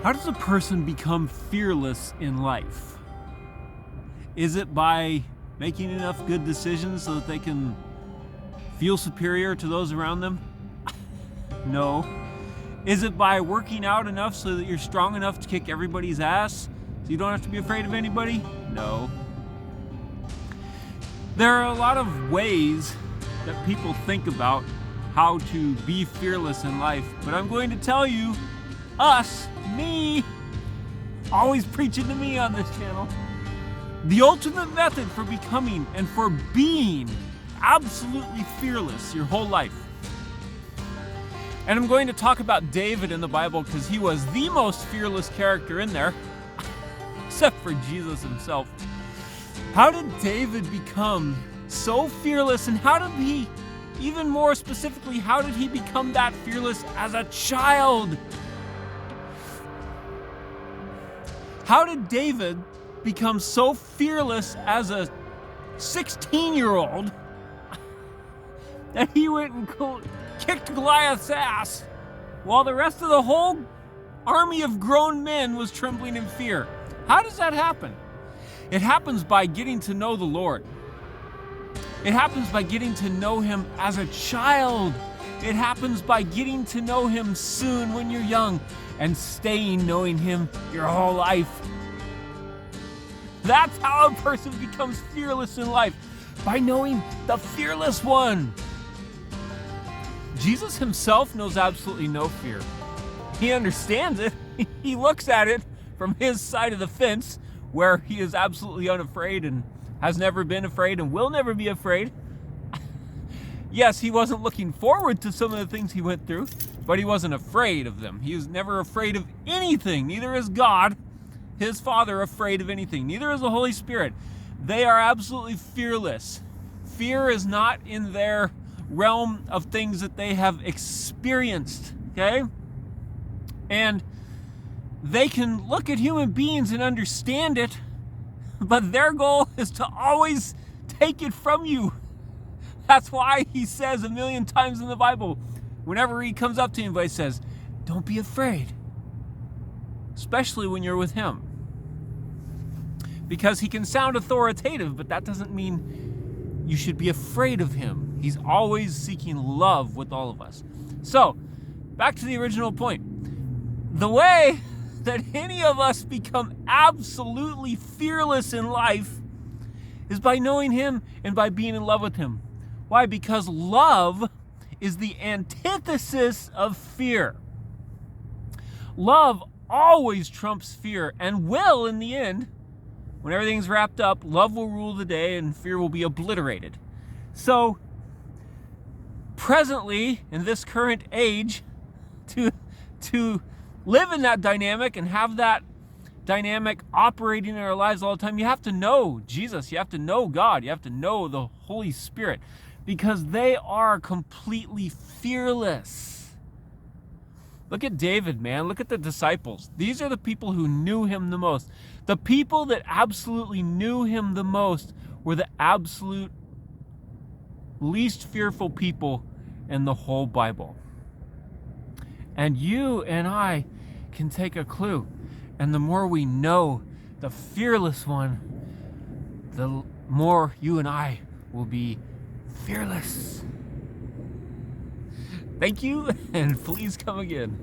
How does a person become fearless in life? Is it by making enough good decisions so that they can feel superior to those around them? No. Is it by working out enough so that you're strong enough to kick everybody's ass so you don't have to be afraid of anybody? No. There are a lot of ways that people think about how to be fearless in life, but I'm going to tell you, me, always preaching to me on this channel, the ultimate method for becoming and for being absolutely fearless your whole life. And I'm going to talk about David in the Bible because he was the most fearless character in there, except for Jesus himself. How did David become so fearless, and how did he, even more specifically, how did he become that fearless as a child? How did David become so fearless as a 16-year-old that he went and kicked Goliath's ass while the rest of the whole army of grown men was trembling in fear? How does that happen? It happens by getting to know the Lord. It happens by getting to know Him as a child. It happens by getting to know Him soon when you're young and staying knowing Him your whole life. That's how a person becomes fearless in life, by knowing the fearless one. Jesus himself knows absolutely no fear. He understands it. He looks at it from his side of the fence, where he is absolutely unafraid and has never been afraid and will never be afraid. Yes, he wasn't looking forward to some of the things he went through, but he wasn't afraid of them. He was never afraid of anything. Neither is God, his Father, afraid of anything. Neither is the Holy Spirit. They are absolutely fearless. Fear is not in their realm of things that they have experienced, okay? And they can look at human beings and understand it, but their goal is to always take it from you. That's why he says a million times in the Bible, whenever he comes up to anybody, says, don't be afraid, especially when you're with him. Because he can sound authoritative, but that doesn't mean you should be afraid of him. He's always seeking love with all of us. So, back to the original point. The way that any of us become absolutely fearless in life is by knowing him and by being in love with him. Why? Because love is the antithesis of fear. Love always trumps fear, and will, in the end, when everything's wrapped up, love will rule the day and fear will be obliterated. So, presently, in this current age, to live in that dynamic and have that dynamic operating in our lives all the time, you have to know Jesus, you have to know God, you have to know the Holy Spirit, because they are completely fearless. Look at David, man. Look at the disciples. These are the people who knew him the most. The people that absolutely knew him the most were the absolute least fearful people in the whole Bible. And you and I can take a clue. And the more we know the fearless one, the more you and I will be fearless. Thank you, and please come again.